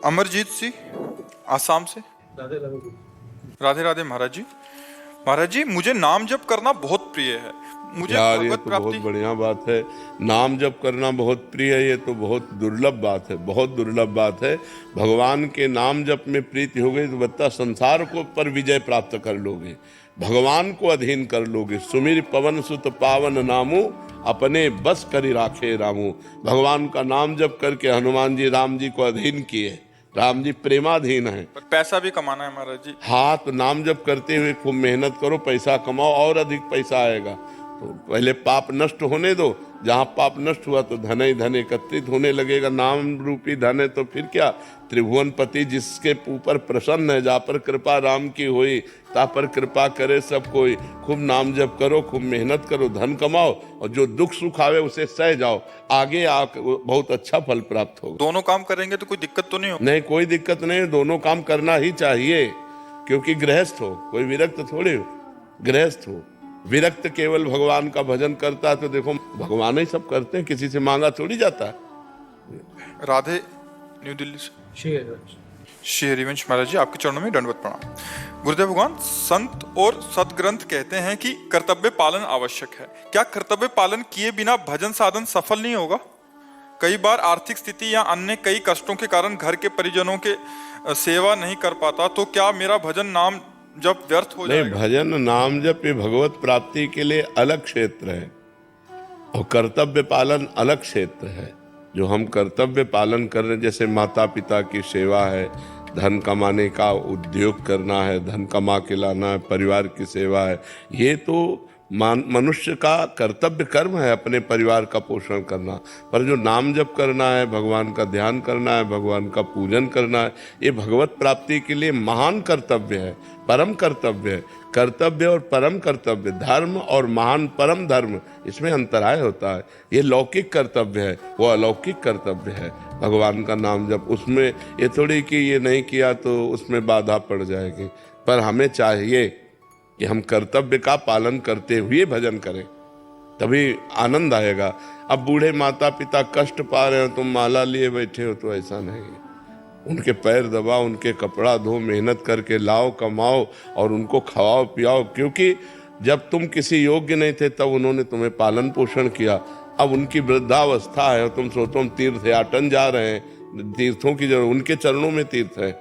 अमरजीत सिंह आसाम से। राधे राधे। राधे राधे महाराज जी। महाराज जी, मुझे नाम जप करना बहुत प्रिय है। मुझे यार ये भगवत तो बहुत प्राप्ति। बढ़िया बात है। नाम जप करना बहुत प्रिय है, ये तो बहुत दुर्लभ बात है, बहुत दुर्लभ बात है। भगवान के नाम जप में प्रीति हो गई तो बता संसार को पर विजय प्राप्त कर लोगे, भगवान को अधीन कर लोगे। सुमिर पवन सुत पावन नामू, अपने बस करी राखे रामू। भगवान का नाम जप करके हनुमान जी राम जी को अधीन किए। राम जी प्रेमाधीन है। पर पैसा भी कमाना है महाराज जी। हाँ, तो नाम जप करते हुए खूब मेहनत करो, पैसा कमाओ और अधिक पैसा आएगा। तो पहले पाप नष्ट होने दो, जहाँ पाप नष्ट हुआ तो धन ही धन एकत्रित होने लगेगा। नाम रूपी धन है तो फिर क्या। त्रिभुवन पति जिसके ऊपर प्रसन्न है, जा पर कृपा राम की होई, ता पर कृपा करे सब कोई। खूब नाम जप करो, खूब मेहनत करो, धन कमाओ और जो दुख सुख आवे उसे सह जाओ। आगे बहुत अच्छा फल प्राप्त होगा। दोनों काम करेंगे तो कोई दिक्कत तो नहीं होगी? नहीं, कोई दिक्कत नहीं, दोनों काम करना ही चाहिए। क्योंकि गृहस्थ हो, कोई विरक्त थोड़े हो, गृहस्थ हो। विरक्त केवल भगवान का भजन करता है तो देखो भगवान ही सब करते हैं, किसी से मांगा थोड़ी जाता है। राधे, न्यू दिल्ली से। श्री हरिवंश महाराज जी, आपके चरणों में दंडवत प्रणाम। गुरुदेव भगवान, संत और सदग्रंथ कहते हैं कि कर्तव्य पालन आवश्यक है। क्या कर्तव्य पालन किए बिना भजन साधन सफल नहीं होगा? कई बार आर्थिक स्थिति या अन्य कई कष्टों के कारण घर के परिजनों के सेवा नहीं कर पाता, तो क्या मेरा भजन नाम जब व्यर्थ हो जाएगा? नहीं, भजन नाम जप ये भगवत प्राप्ति के लिए अलग क्षेत्र है और कर्तव्य पालन अलग क्षेत्र है। जो हम कर्तव्य पालन कर रहे हैं, जैसे माता पिता की सेवा है, धन कमाने का उद्योग करना है, धन कमा के लाना है, परिवार की सेवा है, ये तो मनुष्य का कर्तव्य कर्म है, अपने परिवार का पोषण करना। पर जो नाम जप करना है, भगवान का ध्यान करना है, भगवान का पूजन करना है, ये भगवत प्राप्ति के लिए महान कर्तव्य है, परम कर्तव्य है। कर्तव्य और परम कर्तव्य, धर्म और महान परम धर्म, इसमें अंतराय होता है। ये लौकिक कर्तव्य है, वो अलौकिक कर्तव्य है। भगवान का नाम जप, उसमें ये थोड़ी कि ये नहीं किया तो उसमें बाधा पड़ जाएगी। पर हमें चाहिए कि हम कर्तव्य का पालन करते हुए भजन करें, तभी आनंद आएगा। अब बूढ़े माता पिता कष्ट पा रहे हो, तुम माला लिए बैठे हो, तो ऐसा नहीं। उनके पैर दबाओ, उनके कपड़ा धो, मेहनत करके लाओ, कमाओ और उनको खवाओ पियाओ। क्योंकि जब तुम किसी योग्य नहीं थे तब उन्होंने तुम्हें पालन पोषण किया। अब उनकी वृद्धावस्था है और तुम सोचो हम तीर्थ याटन जा रहे हैं, तीर्थों की जरूरत, उनके चरणों में तीर्थ है,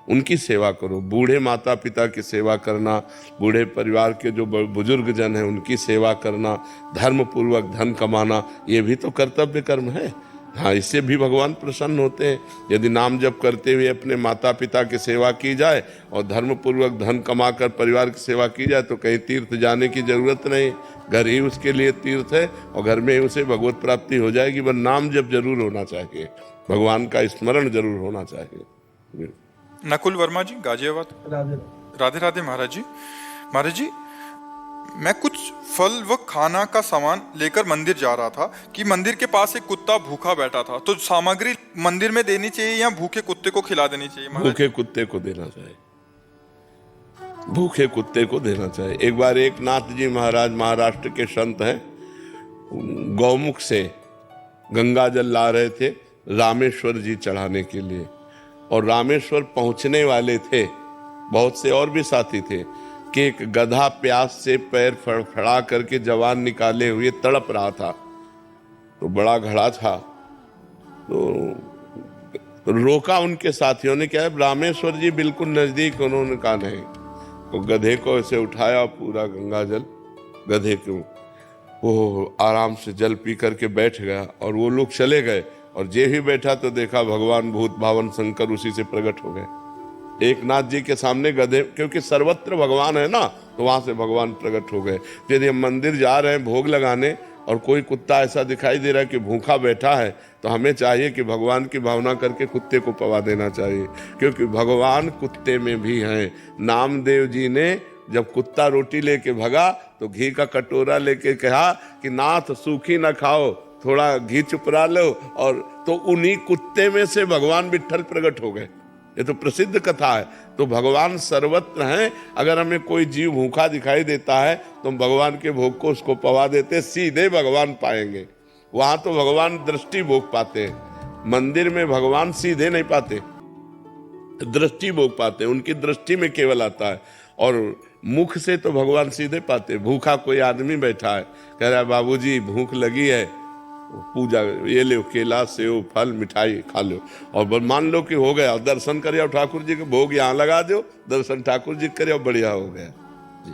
उनकी सेवा करो। बूढ़े माता पिता की सेवा करना, बूढ़े परिवार के जो बुजुर्ग जन हैं उनकी सेवा करना, धर्म पूर्वक धन कमाना, ये भी तो कर्तव्य कर्म है। हाँ, इससे भी भगवान प्रसन्न होते हैं। यदि नाम जप करते हुए अपने माता पिता की सेवा की जाए और धर्म पूर्वक धन कमाकर परिवार की सेवा की जाए तो कहीं तीर्थ जाने की जरूरत नहीं, घर ही उसके लिए तीर्थ है और घर में ही उसे भगवत प्राप्ति हो जाएगी। पर नाम जप जरूर होना चाहिए, भगवान का स्मरण जरूर होना चाहिए। नकुल वर्मा जी, गाजियाबाद। राधे राधे महाराज जी। महाराज जी, मैं कुछ फल व खाना का सामान लेकर मंदिर जा रहा था कि मंदिर के पास एक कुत्ता भूखा बैठा था। तो सामग्री मंदिर में देनी चाहिए या भूखे कुत्ते को खिला देनी चाहिए? भूखे कुत्ते को देना चाहिए, भूखे कुत्ते को देना चाहिए। एक बार एक नाथ जी महाराज, महाराष्ट्र के संत हैं, गौमुख से गंगा जल ला रहे थे रामेश्वर जी चढ़ाने के लिए। और रामेश्वर पहुंचने वाले थे, बहुत से और भी साथी थे, कि एक गधा प्यास से पैर फड़फड़ा करके जवान निकाले हुए तड़प रहा था। तो बड़ा घड़ा था, तो रोका उनके साथियों ने। क्या है, रामेश्वर जी बिल्कुल नजदीक। उन्होंने कहा नहीं। तो गधे को ऐसे उठाया, पूरा गंगा जल गधे को, वो आराम से जल पी करके बैठ गया और वो लोग चले गए। और जे ही बैठा तो देखा भगवान भूत भावन शंकर उसी से प्रकट हो गए। एक नाथ जी के सामने गधे, क्योंकि सर्वत्र भगवान है ना, तो वहां से भगवान प्रकट हो गए। यदि हम मंदिर जा रहे हैं भोग लगाने और कोई कुत्ता ऐसा दिखाई दे रहा है कि भूखा बैठा है, तो हमें चाहिए कि भगवान की भावना करके कुत्ते को पवा देना चाहिए, क्योंकि भगवान कुत्ते में भी हैं। नामदेव जी ने जब कुत्ता रोटी लेके भगा तो घी का कटोरा लेके कहा कि नाथ सूखी ना खाओ, थोड़ा घी चुपरा लो, और तो उन्हीं कुत्ते में से भगवान विट्ठल प्रकट हो गए। ये तो प्रसिद्ध कथा है। तो भगवान सर्वत्र हैं। अगर हमें कोई जीव भूखा दिखाई देता है तो हम भगवान के भोग को उसको पवा देते, सीधे भगवान पाएंगे। वहां तो भगवान दृष्टि भोग पाते हैं, मंदिर में भगवान सीधे नहीं पाते। दृष्टि भोग पाते हैं, उनकी दृष्टि में केवल आता है। और मुख से तो भगवान सीधे पाते। भूखा कोई आदमी बैठा है, कह रहा है बाबूजी भूख लगी है, पूजा ये लो, केला सेव फल मिठाई खा लो, और मान लो कि हो गया, दर्शन करे और ठाकुर जी के भोग यहाँ लगा दो, दर्शन ठाकुर जी करे और बढ़िया हो गया जी।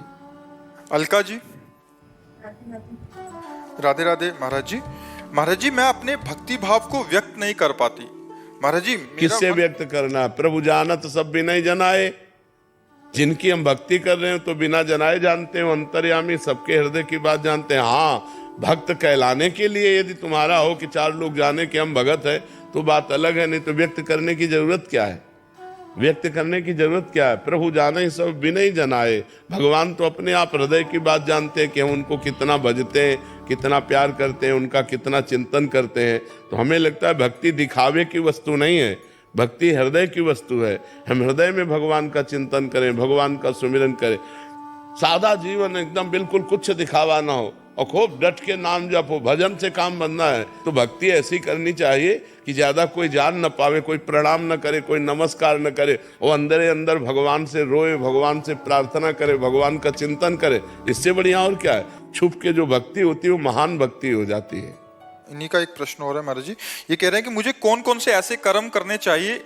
अलका जी, राधे राधे। महाराज जी मैं अपने भक्ति भाव को व्यक्त नहीं कर पाती। महाराज जी किससे व्यक्त करना? प्रभु जानत सब बिना जनाए। जिनकी हम भक्ति कर रहे हैं तो बिना जनाए जानते हैं, अंतर्यामी सबके हृदय की बात जानते हैं। हाँ, भक्त कहलाने के लिए यदि तुम्हारा हो कि 4 लोग जाने कि हम भगत है तो बात अलग है, नहीं तो व्यक्त करने की जरूरत क्या है? व्यक्त करने की जरूरत क्या है? प्रभु जाने सब बिना जनाए। भगवान तो अपने आप हृदय की बात जानते हैं कि हम उनको कितना भजते हैं, कितना प्यार करते हैं, उनका कितना चिंतन करते हैं। तो हमें लगता है भक्ति दिखावे की वस्तु नहीं है, भक्ति हृदय की वस्तु है। हम हृदय में भगवान का चिंतन करें, भगवान का सुमिरन करें। सादा जीवन एकदम बिल्कुल कुछ दिखावा ना हो और खूब डट के नाम जपो, भजन से काम बनना है तो भक्ति ऐसी करनी चाहिए कि ज्यादा कोई जान न पावे, कोई प्रणाम न करे, कोई नमस्कार न करे, वो अंदर अंदर भगवान से रोए, भगवान से प्रार्थना करे, भगवान का चिंतन करे। इससे बढ़िया और क्या है? छुप के जो भक्ति होती है वो महान भक्ति हो जाती है। इन्हीं का एक प्रश्न हो रहा है महाराज जी, ये कह रहे हैं कि मुझे कौन कौन से ऐसे कर्म करने चाहिए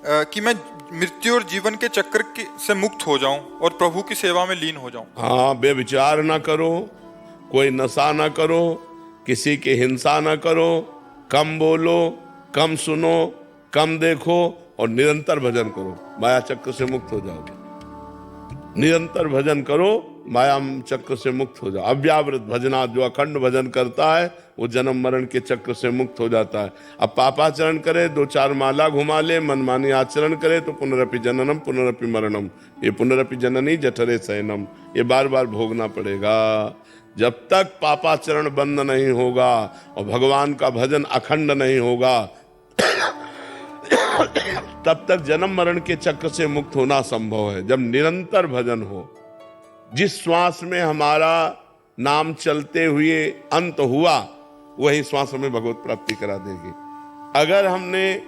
कि मैं मृत्यु और जीवन के चक्कर से मुक्त हो जाऊं और प्रभु की सेवा में लीन हो जाऊं? हाँ, बेविचार ना करो, कोई नशा ना करो, किसी की हिंसा ना करो, कम बोलो, कम सुनो, कम देखो और निरंतर भजन करो, माया चक्र से मुक्त हो जाओगे। निरंतर भजन करो, माया चक्र से मुक्त हो जाओ। अव्यावृत भजना, जो अखंड भजन करता है वो जन्म मरण के चक्र से मुक्त हो जाता है। अब पापाचरण करे, 2-4 माला घुमा ले, मनमानी आचरण करे तो पुनरपि जननम पुनरपि मरणम, ये पुनरपि जननी जठरे शयनम, ये बार बार भोगना पड़ेगा। जब तक पापाचरण बंद नहीं होगा और भगवान का भजन अखंड नहीं होगा तब तक जन्म मरण के चक्र से मुक्त होना संभव है। जब निरंतर भजन हो, जिस श्वास में हमारा नाम चलते हुए अंत हुआ वही श्वास हमें भगवत प्राप्ति करा देगी। अगर हमने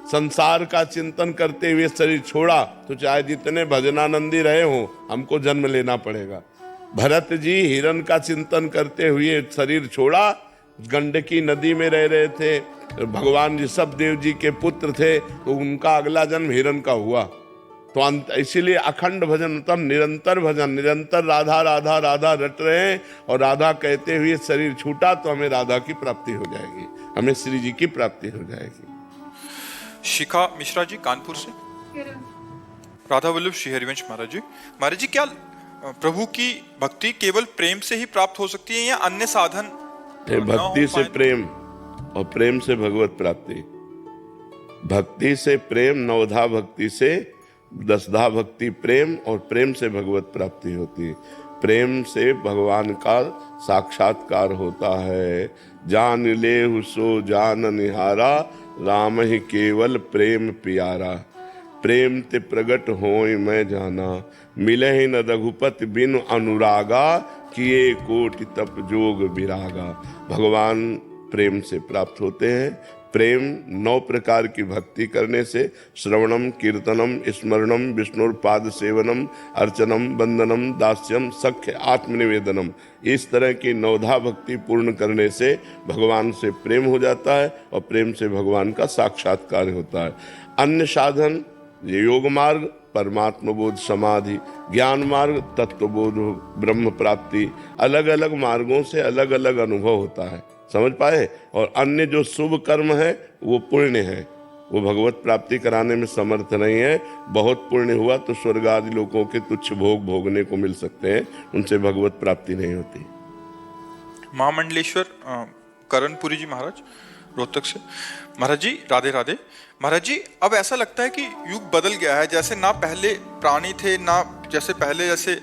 संसार का चिंतन करते हुए शरीर छोड़ा तो चाहे जितने भजनानंदी रहे हो हमको जन्म लेना पड़ेगा। भरत जी हिरण का चिंतन करते हुए शरीर छोड़ा, गंडकी नदी में रह रहे थे, भगवान ऋषभ देव जी के पुत्र थे तो उनका अगला जन्म हिरण का हुआ। तो इसीलिए अखंड भजन तब निरंतर भजन, निरंतर राधा राधा राधा रट रहे हैं और राधा कहते हुए शरीर छूटा तो हमें राधा की प्राप्ति हो जाएगी, हमें श्री जी की प्राप्ति हो जाएगी। शिखा मिश्रा जी कानपुर से। राधा वल्लभ श्री हरिवंश महाराज जी क्या प्रभु की भक्ति केवल प्रेम से ही प्राप्त हो सकती है या अन्य साधन? भक्ति से प्रेम और प्रेम से भगवत प्राप्ति। भक्ति से प्रेम, नवधा भक्ति से 10धा भक्ति प्रेम और प्रेम से भगवत प्राप्ति होती है। प्रेम से भगवान का साक्षात्कार होता है। जान ले सो जान निहारा, राम ही केवल प्रेम प्यारा। प्रेम ते प्रगट होय मैं जाना, मिले ही न रघुपति बिनु अनुरागा, किए कोटि तप जोग विरागा। भगवान प्रेम से प्राप्त होते हैं। प्रेम 9 प्रकार की भक्ति करने से श्रवणम कीर्तनम स्मरणम विष्णुपाद सेवनम अर्चनम वंदनम दास्यम सख्य आत्मनिवेदनम, इस तरह की 9धा भक्ति पूर्ण करने से भगवान से प्रेम हो जाता है और प्रेम से भगवान का साक्षात्कार होता है। अन्य साधन ये योग मार्ग, परमात्म बोध समाधि, ज्ञान मार्ग, तत्वबोध, ब्रह्म प्राप्ति, अलग अलग मार्गों से अलग अलग अनुभव होता है, समझ पाए। और अन्य जो शुभ कर्म है वो पुण्य है, वो भगवत प्राप्ति कराने में समर्थ नहीं है। बहुत पुण्य हुआ तो स्वर्ग आदि लोगों के तुच्छ भोग भोगने को मिल सकते हैं, उनसे भगवत प्राप्ति नहीं होती। महामंडलेश्वर करणपुरी जी महाराज रोहतक से। महाराज जी राधे राधे। महाराज जी अब ऐसा लगता है कि युग बदल गया है, जैसे ना पहले प्राणी थे ना जैसे पहले जैसे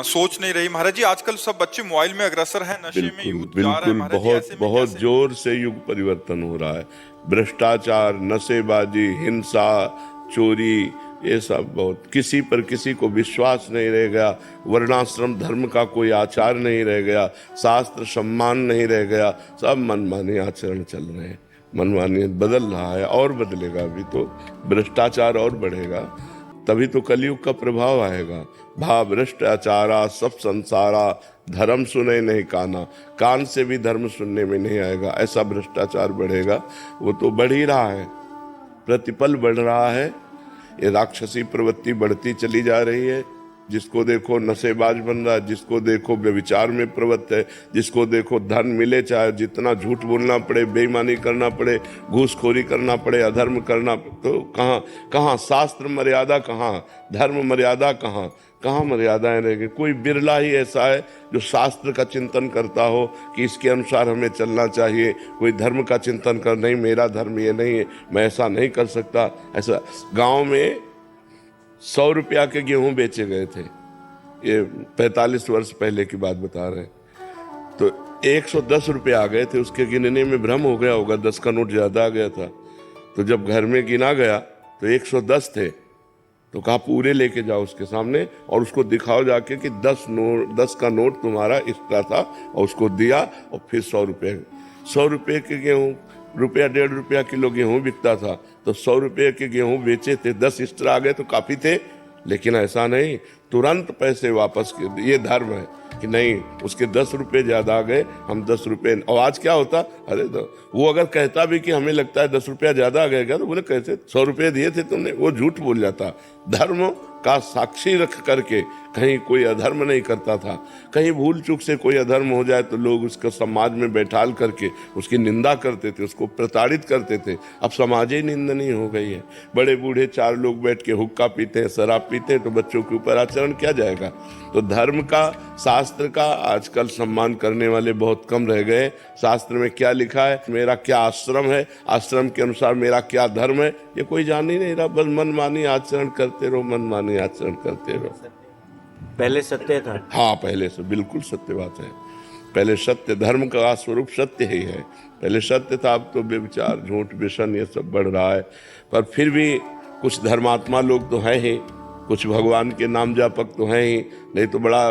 सोच नहीं रही। महाराज जी आजकल सब बच्चे मोबाइल में अग्रसर हैं, नशे में यूथ जा रहा है। बिल्कुल बहुत जोर से युग परिवर्तन हो रहा है। भ्रष्टाचार, नशेबाजी, हिंसा, चोरी, ये सब बहुत, किसी पर किसी को विश्वास नहीं रह गया, वर्णाश्रम धर्म का कोई आचार नहीं रह गया, शास्त्र सम्मान नहीं रह गया, सब मनमानी आचरण चल रहे हैं। मनमानी बदल रहा है और बदलेगा, अभी तो भ्रष्टाचार और बढ़ेगा, तभी तो कलयुग का प्रभाव आएगा। भा भ्रष्टाचारा सब संसारा, धर्म सुने नहीं काना, कान से भी धर्म सुनने में नहीं आएगा, ऐसा भ्रष्टाचार बढ़ेगा। वो तो बढ़ ही रहा है, प्रतिपल बढ़ रहा है। ये राक्षसी प्रवृत्ति बढ़ती चली जा रही है। जिसको देखो नशेबाज बन रहा है, जिसको देखो व्यभिचार में प्रवृत्त है, जिसको देखो धन मिले चाहे जितना झूठ बोलना पड़े, बेईमानी करना पड़े, घूसखोरी करना पड़े, अधर्म करना, तो कहाँ शास्त्र मर्यादा, कहाँ धर्म मर्यादा, कहाँ मर्यादाएं रह गई। कोई बिरला ही ऐसा है जो शास्त्र का चिंतन करता हो कि इसके अनुसार हमें चलना चाहिए। कोई धर्म का चिंतन कर, नहीं मेरा धर्म ये नहीं है, मैं ऐसा नहीं कर सकता। ऐसा गांव में 100 रुपया के गेहूं बेचे गए थे, ये 45 वर्ष पहले की बात बता रहे हैं, तो 110 रुपये आ गए थे। उसके गिनने में भ्रम हो गया होगा, 10 का नोट ज्यादा आ गया था। तो जब घर में गिना गया तो 110 थे, तो कहा पूरे लेके जाओ उसके सामने और उसको दिखाओ जाके कि 10 का नोट तुम्हारा एक्स्ट्रा था, और उसको दिया। और फिर 100 रुपये के गेहूं, रुपया 1.5 रुपया किलो गेहूं बिकता था, तो 100 रुपये के गेहूं बेचे थे, 10 एक्स्ट्रा आ गए तो काफी थे। लेकिन ऐसा नहीं, तुरंत पैसे वापस किए। ये धर्म है कि नहीं, उसके 10 रुपये ज्यादा आ गए, हम 10 रुपये। और आज क्या होता, अरे वो अगर कहता भी कि हमें लगता है 10 रुपया ज्यादा आ गया क्या, तो बोले कैसे 100 रुपये दिए थे तुमने, वो झूठ बोल जाता। धर्म का साक्षी रख करके कहीं कोई अधर्म नहीं करता था। कहीं भूल चूक से कोई अधर्म हो जाए तो लोग उसको समाज में बैठाल करके उसकी निंदा करते थे, उसको प्रताड़ित करते थे। अब समाज ही निंदनीय हो गई है। बड़े बूढ़े 4 लोग बैठ के हुक्का पीते हैं, शराब पीते हैं, तो बच्चों के ऊपर आचरण किया जाएगा। तो धर्म का, शास्त्र का आजकल सम्मान करने वाले बहुत कम रह गए। शास्त्र में क्या लिखा है, मेरा क्या आश्रम है, आश्रम के अनुसार मेरा क्या धर्म है, ये कोई जान ही नहीं रहा। बस मनमानी आचरण करते रहो, मनमानी आचरण करते रहो। पहले सत्य था। हाँ, पहले से बिल्कुल सत्य बात है। पहले सत्य, धर्म का स्वरूप सत्य ही है। पहले सत्य था, अब तो व्यभिचार, झूठ, व्यसन ये सब बढ़ रहा है। पर फिर भी कुछ धर्मात्मा लोग तो हैं ही, कुछ भगवान के नाम जापक तो हैं ही, नहीं तो बड़ा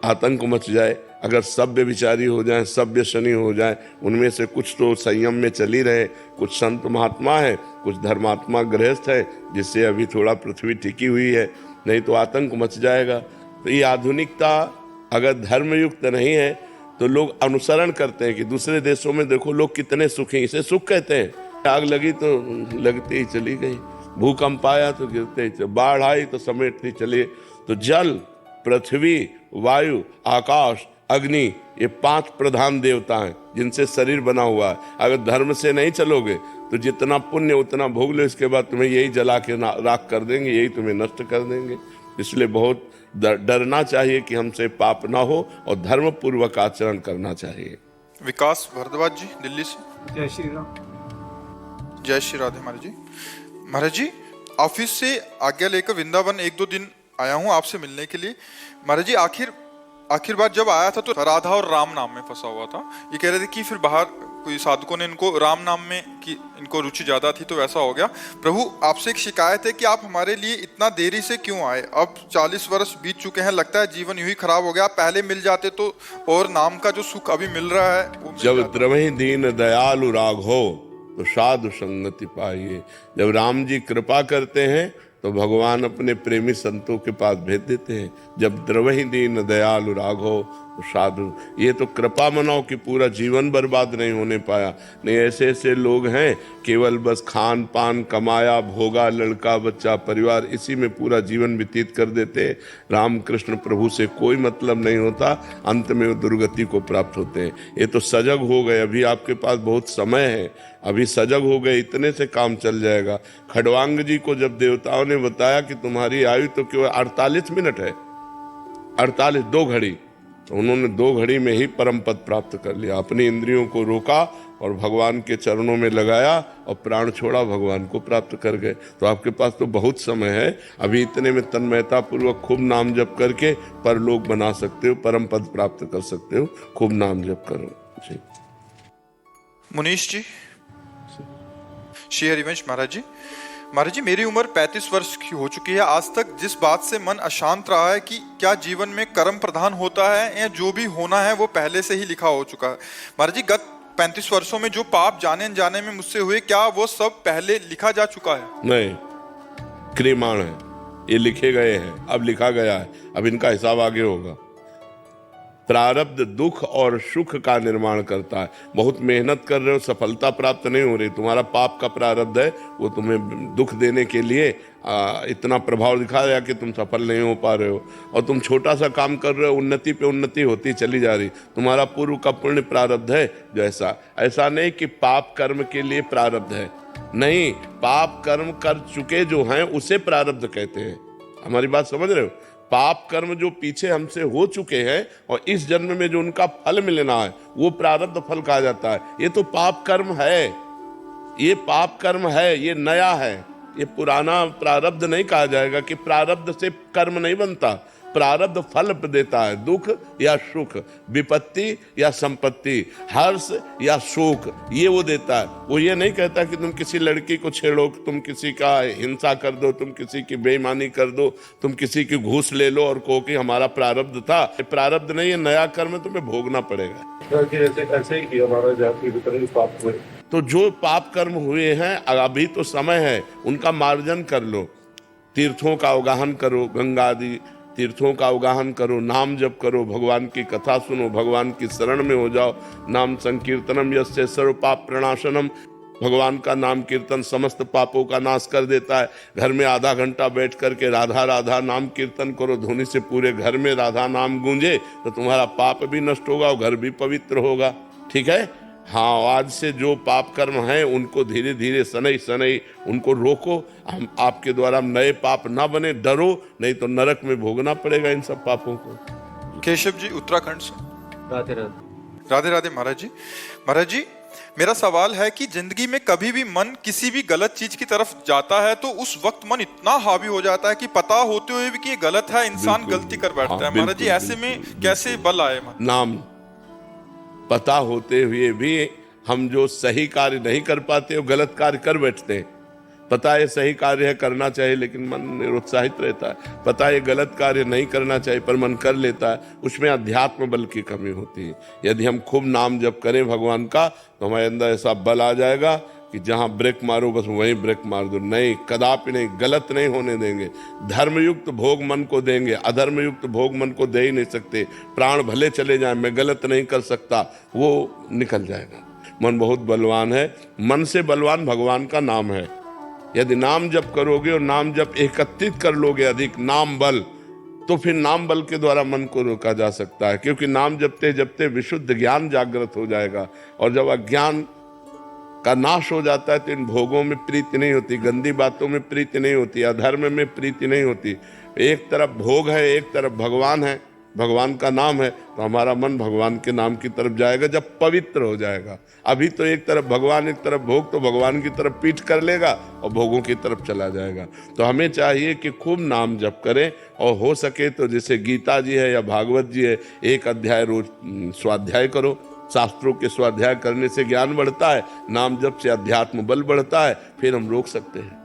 आतंक मच जाए अगर सब व्यभिचारी हो जाएं, सब व्यसनी हो जाएं। उनमें से कुछ तो संयम में चली रहे, कुछ संत महात्मा है, कुछ धर्मात्मा गृहस्थ है, जिससे अभी थोड़ा पृथ्वी टिकी हुई है, नहीं तो आतंक मच जाएगा। तो ये आधुनिकता अगर धर्मयुक्त नहीं है तो लोग अनुसरण करते हैं कि दूसरे देशों में देखो लोग कितने सुखी, इसे सुख कहते हैं। आग लगी तो लगती ही चली गई, भूकंप आया तो गिरते ही, बाढ़ आई तो समेटती चली। तो जल, पृथ्वी, वायु, आकाश, अग्नि, ये 5 प्रधान देवता हैं जिनसे शरीर बना हुआ है। अगर धर्म से नहीं चलोगे तो जितना पुण्य उतना भोग लो, इसके बाद तुम्हें यही जला के राख कर देंगे, यही तुम्हें नष्ट कर देंगे। इसलिए बहुत डरना चाहिए कि हमसे पाप ना हो और धर्म पूर्वक आचरण करना चाहिए। विकास भारद्वाज जी, दिल्ली से। जय श्री राम। जय श्री राधे महाराज जी। महाराज जी, ऑफिस से आज्ञा लेकर वृंदावन 1-2 दिन आया हूँ आपसे मिलने के लिए। महाराज जी, आखिर बार जब आया था तो राधा और राम नाम में फंसा हुआ था। ये कह रहे थे कि फिर बाहर कोई साधकों ने इनको राम नाम में कि इनको रुचि ज्यादा थी, तो वैसा हो गया। प्रभु, आपसे एक शिकायत है कि आप हमारे लिए इतना देरी से क्यों आए? अब 40 वर्ष बीत चुके हैं, लगता है जीवन यूं ही खराब हो गया। पहले मिल जाते तो, और नाम का जो सुख अभी मिल रहा है वो जब द्रवहि दीन दयालु राघो तो साधु संगति पाइए। जब राम जी कृपा करते हैं तो भगवान अपने प्रेमी संतों के पास भेज देते हैं। जब द्रवहि दीन दयालु राघो तो साधु, ये तो कृपा मनाओ कि पूरा जीवन बर्बाद नहीं होने पाया। नहीं, ऐसे ऐसे लोग हैं केवल बस खान पान, कमाया, भोगा, लड़का बच्चा, परिवार, इसी में पूरा जीवन व्यतीत कर देते हैं। राम कृष्ण प्रभु से कोई मतलब नहीं होता, अंत में वो दुर्गति को प्राप्त होते हैं। ये तो सजग हो गए, अभी आपके पास बहुत समय है, अभी सजग हो गए, इतने से काम चल जाएगा। खड़वांग जी को जब देवताओं ने बताया कि तुम्हारी आयु तो केवल 48 मिनट है, 48 2 घड़ी, तो उन्होंने 2 घड़ी में ही परम पद प्राप्त कर लिया। अपनी इंद्रियों को रोका और भगवान के चरणों में लगाया और प्राण छोड़ा, भगवान को प्राप्त कर गए। तो आपके पास तो बहुत समय है, अभी इतने में तन्मयता पूर्वक खूब नाम जप करके परलोक बना सकते हो, परम पद प्राप्त कर सकते हो। खूब नाम जप करो जी। मुनीश जी, श्री हरिवंश महाराज जी। महाराज जी, मेरी उम्र 35 वर्ष की हो चुकी है। आज तक जिस बात से मन अशांत रहा है कि क्या जीवन में कर्म प्रधान होता है या जो भी होना है वो पहले से ही लिखा हो चुका है। महाराज जी, गत 35 वर्षों में जो पाप जाने अनजाने में मुझसे हुए, क्या वो सब पहले लिखा जा चुका है? नहीं, क्रियमाण है, ये लिखे गए हैं, अब लिखा गया है, अब इनका हिसाब आगे होगा। प्रारब्ध दुख और सुख का निर्माण करता है। बहुत मेहनत कर रहे हो, सफलता प्राप्त नहीं हो रही, तुम्हारा पाप का प्रारब्ध है, वो तुम्हें दुख देने के लिए इतना प्रभाव दिखाया कि तुम सफल नहीं हो पा रहे हो। और तुम छोटा सा काम कर रहे हो, उन्नति पे उन्नति होती चली जा रही, तुम्हारा पूर्व का पुण्य प्रारब्ध है जो ऐसा नहीं कि पाप कर्म के लिए प्रारब्ध है, नहीं, पाप कर्म कर चुके जो हैं उसे प्रारब्ध कहते हैं। हमारी बात समझ रहे हो? पाप कर्म जो पीछे हमसे हो चुके हैं और इस जन्म में जो उनका फल मिलना है वो प्रारब्ध फल कहा जाता है। ये तो पाप कर्म है, ये पाप कर्म है, ये नया है, ये पुराना प्रारब्ध नहीं कहा जाएगा कि प्रारब्ध से कर्म नहीं बनता। प्रारब्ध फल देता है, दुख या सुख, विपत्ति या संपत्ति, हर्ष या शोक, ये वो देता है। वो ये नहीं कहता कि तुम किसी लड़की को छेड़ो, तुम किसी का हिंसा कर दो, तुम किसी की बेईमानी कर दो, तुम किसी की घूस ले लो और कहो कि हमारा प्रारब्ध था। प्रारब्ध नहीं, ये नया कर्म तुम्हें भोगना पड़ेगा। ऐसे ही किया हमारा जाति पाप हुए, तो जो पाप कर्म हुए हैं अभी तो समय है, उनका मार्जन कर लो, तीर्थों का अवगाहन करो, गंगा आदि तीर्थों का अवगाहन करो, नाम जप करो, भगवान की कथा सुनो, भगवान की शरण में हो जाओ। नाम संकीर्तनम यस्य सर्व पाप प्रणाशनम, भगवान का नाम कीर्तन समस्त पापों का नाश कर देता है। घर में आधा घंटा बैठ करके राधा राधा नाम कीर्तन करो, ध्वनि से पूरे घर में राधा नाम गूंजे तो तुम्हारा पाप भी नष्ट होगा और घर भी पवित्र होगा। ठीक है? हाँ, आज से जो पाप कर्म हैं उनको धीरे धीरे सनई सनई उनको रोको। हम आपके द्वारा नए पाप ना बने, डरो, नहीं तो नरक में भोगना पड़ेगा इन सब पापों को। केशव जी उत्तराखंड से। राधे राधे। राधे राधे महाराज जी। महाराज जी, मेरा सवाल है कि जिंदगी में कभी भी मन किसी भी गलत चीज की तरफ जाता है तो उस वक्त मन इतना हावी हो जाता है कि पता होते हुए भी कि ये गलत है, इंसान गलती कर बैठता है। महाराज जी, ऐसे में कैसे बल आए? नाम पता होते हुए भी हम जो सही कार्य नहीं कर पाते वो गलत कार्य कर बैठते हैं। पता है सही कार्य है, करना चाहिए, लेकिन मन निरुत्साहित रहता है। पता है गलत कार्य नहीं करना चाहिए पर मन कर लेता है, उसमें अध्यात्म बल की कमी होती है। यदि हम खूब नाम जप करें भगवान का तो हमारे अंदर ऐसा बल आ जाएगा कि जहां ब्रेक मारो बस वहीं ब्रेक मार दो। नहीं, कदापि नहीं, गलत नहीं होने देंगे। धर्मयुक्त भोग मन को देंगे, अधर्मयुक्त भोग मन को दे ही नहीं सकते। प्राण भले चले जाएं, मैं गलत नहीं कर सकता, वो निकल जाएगा। मन बहुत बलवान है, मन से बलवान भगवान का नाम है। यदि नाम जप करोगे और नाम जप एकत्रित कर लोगे अधिक नाम बल, तो फिर नाम बल के द्वारा मन को रोका जा सकता है, क्योंकि नाम जपते जपते विशुद्ध ज्ञान जागृत हो जाएगा। और जब अज्ञान का नाश हो जाता है तो इन भोगों में प्रीति नहीं होती, गंदी बातों में प्रीति नहीं होती, अधर्म में प्रीति नहीं होती। एक तरफ भोग है, एक तरफ भगवान है, भगवान का नाम है, तो हमारा मन भगवान के नाम की तरफ जाएगा जब पवित्र हो जाएगा। अभी तो एक तरफ भगवान एक तरफ भोग, तो भगवान की तरफ पीठ कर लेगा और भोगों की तरफ चला जाएगा। तो हमें चाहिए कि खूब नाम जप करें और हो सके तो जैसे गीता जी है या भागवत जी है, एक अध्याय रोज स्वाध्याय करो। शास्त्रों के स्वाध्याय करने से ज्ञान बढ़ता है, नाम जप से अध्यात्म बल बढ़ता है, फिर हम रोक सकते हैं।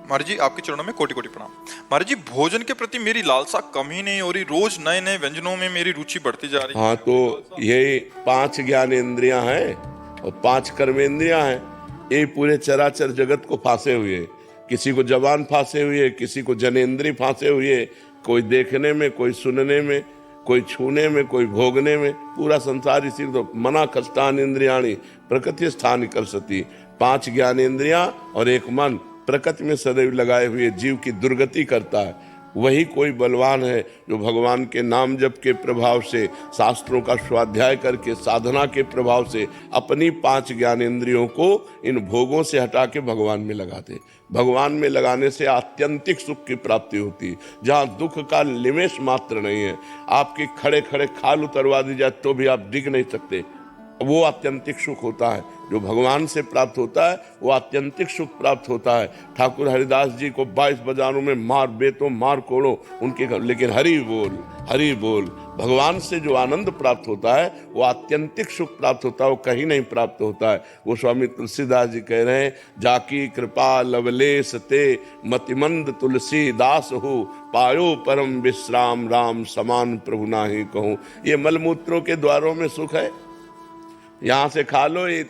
महाराज जी, आपके चरणों में कोटि कोटि प्रणाम। महाराज जी, भोजन के प्रति मेरी लालसा कम ही नहीं हो रही, रोज नए नए व्यंजनों में मेरी रुचि बढ़ती जा रही है। हाँ, तो ये 5 ज्ञानेंद्रियां हैं और 5 कर्मेंद्रियां हैं, ये पूरे चराचर जगत को फांसे हुए। किसी को जबान फांसे हुए, किसी को जनेंद्री फांसे हुए, कोई देखने में, कोई सुनने में, कोई छूने में, कोई भोगने में। पूरा संसार इसी तो मना कष्टान इंद्रियाणी प्रकृति स्थान कर सती। 5 ज्ञानेंद्रियां और एक मन प्रकृति में सदैव लगाए हुए जीव की दुर्गति करता है। वही कोई बलवान है जो भगवान के नाम जप के प्रभाव से, शास्त्रों का स्वाध्याय करके, साधना के प्रभाव से अपनी 5 ज्ञानेंद्रियों को इन भोगों से हटा के भगवान में लगा दे। भगवान में लगाने से आत्यंतिक सुख की प्राप्ति होती है, जहाँ दुख का निमेष मात्र नहीं है। आपकी खड़े खड़े खाल उतरवा दी जाए तो भी आप डिग नहीं सकते, वो आत्यंतिक सुख होता है। जो भगवान से प्राप्त होता है वो आत्यंतिक सुख प्राप्त होता है। ठाकुर हरिदास जी को 22 बाजारों में मार बेतो मार कोड़ो उनके, लेकिन हरि बोल हरि बोल। भगवान से जो आनंद प्राप्त होता है वो आत्यंतिक सुख प्राप्त होता है, वो कहीं नहीं प्राप्त होता है। वो स्वामी तुलसीदास जी कह रहे हैं, जाकी कृपा लवलेश ते मतिमंद तुलसी दास हो, पायो परम विश्राम राम समान प्रभु नाही कहूं। ये मलमूत्रों के द्वारों में सुख है, यहाँ से खा लो, ये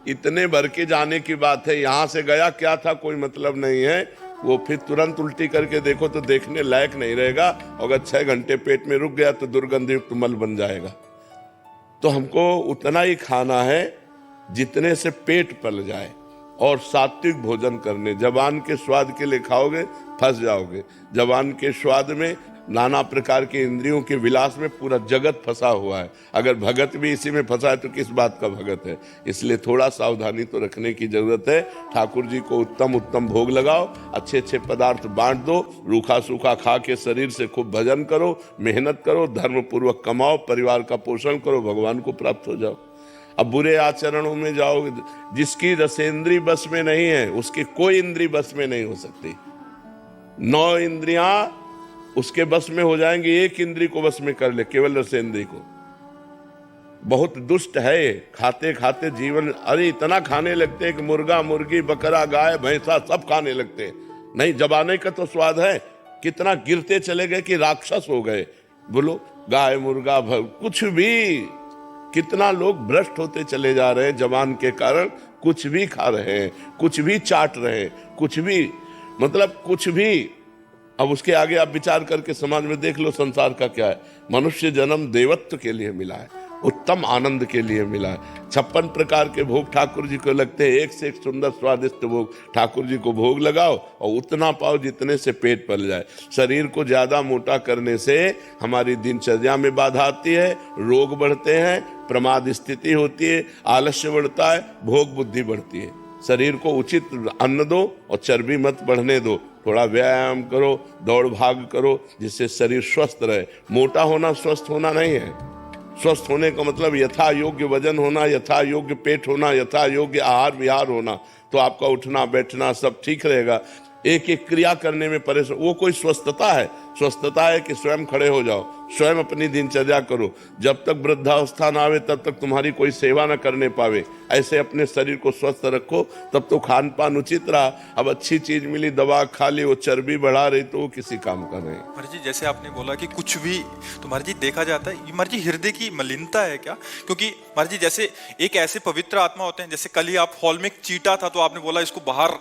इतने भर के जाने की बात है। यहाँ से गया क्या था कोई मतलब नहीं है, वो फिर तुरंत उल्टी करके देखो तो देखने लायक नहीं रहेगा। अगर 6 घंटे पेट में रुक गया तो दुर्गंधयुक्त मल बन जाएगा। तो हमको उतना ही खाना है जितने से पेट पल जाए, और सात्विक भोजन करने। जबान के स्वाद के लिए खाओगे फंस जाओगे। जबान के स्वाद में, नाना प्रकार के इंद्रियों के विलास में पूरा जगत फंसा हुआ है। अगर भगत भी इसी में फंसा है तो किस बात का भगत है। इसलिए थोड़ा सावधानी तो रखने की जरूरत है। ठाकुर जी को उत्तम उत्तम भोग लगाओ, अच्छे अच्छे पदार्थ बांट दो, रूखा सूखा खा के शरीर से खूब भजन करो, मेहनत करो, धर्म पूर्वक कमाओ, परिवार का पोषण करो, भगवान को प्राप्त हो जाओ। अब बुरे आचरणों में जाओगे, जिसकी रसेंद्री बस में नहीं है उसकी कोई इंद्री बस में नहीं हो सकती। 9 इंद्रियां उसके बस में हो जाएंगी, एक इंद्री को बस में कर ले, केवल रसेंद्री को। बहुत दुष्ट है। खाते खाते जीवन, अरे इतना खाने लगते हैं कि मुर्गा मुर्गी बकरा गाय भैंसा सब खाने लगते हैं। नहीं, जबाने का तो स्वाद है। कितना गिरते चले गए कि राक्षस हो गए। बोलो, गाय मुर्गा कुछ भी, कितना लोग भ्रष्ट होते चले जा रहे हैं जबान के कारण। कुछ भी खा रहे हैं, कुछ भी चाट रहे हैं, कुछ भी, मतलब कुछ भी। अब उसके आगे आप विचार करके समाज में देख लो संसार का क्या है। मनुष्य जन्म देवत्व के लिए मिला है, उत्तम आनंद के लिए मिला है। 56 प्रकार के भोग ठाकुर जी को लगते हैं, एक से एक सुंदर स्वादिष्ट भोग ठाकुर जी को भोग लगाओ और उतना पाओ जितने से पेट पल जाए। शरीर को ज्यादा मोटा करने से हमारी दिनचर्या में बाधा आती है, रोग बढ़ते हैं, प्रमाद स्थिति होती है, आलस्य बढ़ता है, भोग बुद्धि बढ़ती है। शरीर को उचित अन्न दो और चर्बी मत बढ़ने दो। थोड़ा व्यायाम करो, दौड़ भाग करो, जिससे शरीर स्वस्थ रहे। मोटा होना स्वस्थ होना नहीं है। स्वस्थ होने का मतलब यथा योग्य वजन होना, यथा योग्य पेट होना, यथा योग्य आहार विहार होना, तो आपका उठना बैठना सब ठीक रहेगा। एक एक क्रिया करने में परेशान, वो कोई स्वस्थता है? स्वस्थता है कि स्वयं खड़े हो जाओ, स्वयं अपनी दिनचर्या करो। जब तक वृद्धावस्था ना आवे तब तक तुम्हारी कोई सेवा न करने पावे। ऐसे अपने शरीर को स्वस्थ रखो, तब तो खान पान उचित रहा। अब अच्छी चीज मिली, दवा खा ली, वो चर्बी बढ़ा रही तो वो किसी काम का नहीं। महाराज जी, जैसे आपने बोला कि कुछ भी, तो महाराज जी देखा जाता है, ये महाराज जी हृदय की मलिनता है क्या? क्योंकि महाराज जी जैसे एक ऐसे पवित्र आत्मा होते हैं, जैसे कल ही आप हॉल में एक चीटा था तो आपने बोला इसको बाहर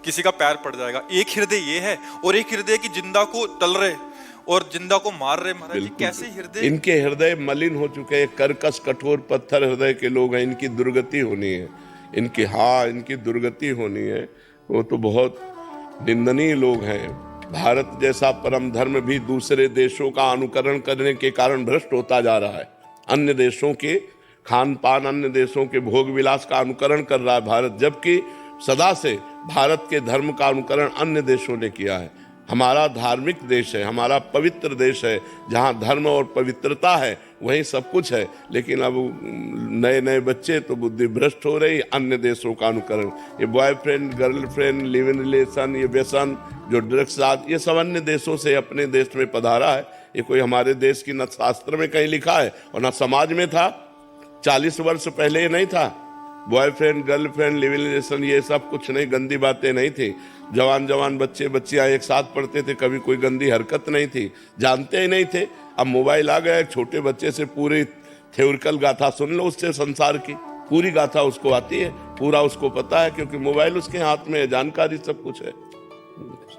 किसी का पैर पड़ जाएगा। एक हृदय ये है और एक हृदय की जिंदा को तल रहे और जिंदा को मार रहे। महाराज जी कैसे हृदय, इनके हृदय मलिन हो चुके हैं, कर्कश कठोर पत्थर हृदय के लोग हैं। इनकी दुर्गति होनी है, इनकी दुर्गति होनी है। वो तो बहुत निंदनीय लोग हैं। भारत जैसा परम धर्म भी दूसरे देशों का अनुकरण करने के कारण भ्रष्ट होता जा रहा है। अन्य देशों के खान पान, अन्य देशों के भोग विलास का अनुकरण कर रहा है भारत, जबकि सदा से भारत के धर्म का अनुकरण अन्य देशों ने किया है। हमारा धार्मिक देश है, हमारा पवित्र देश है, जहाँ धर्म और पवित्रता है वहीं सब कुछ है। लेकिन अब नए नए बच्चे तो बुद्धि भ्रष्ट हो रही, अन्य देशों का अनुकरण। ये boyfriend girlfriend live in relation, ये व्यसन, जो ड्रग्स आदि, ये सब अन्य देशों से अपने देश में पधारा है। ये कोई हमारे देश की न शास्त्र में कहीं लिखा है और न समाज में था। 40 वर्ष पहले ये नहीं था। Boyfriend girlfriend live in relation ये सब कुछ नहीं, गंदी बातें नहीं थी। जवान बच्चे बच्चियां एक साथ पढ़ते थे, कभी कोई गंदी हरकत नहीं थी, जानते ही नहीं थे। अब मोबाइल आ गया, एक छोटे बच्चे से पूरी थ्योरिकल गाथा सुन लो, उससे संसार की पूरी गाथा उसको आती है, पूरा उसको पता है, क्योंकि मोबाइल उसके हाथ में है, जानकारी सब कुछ है।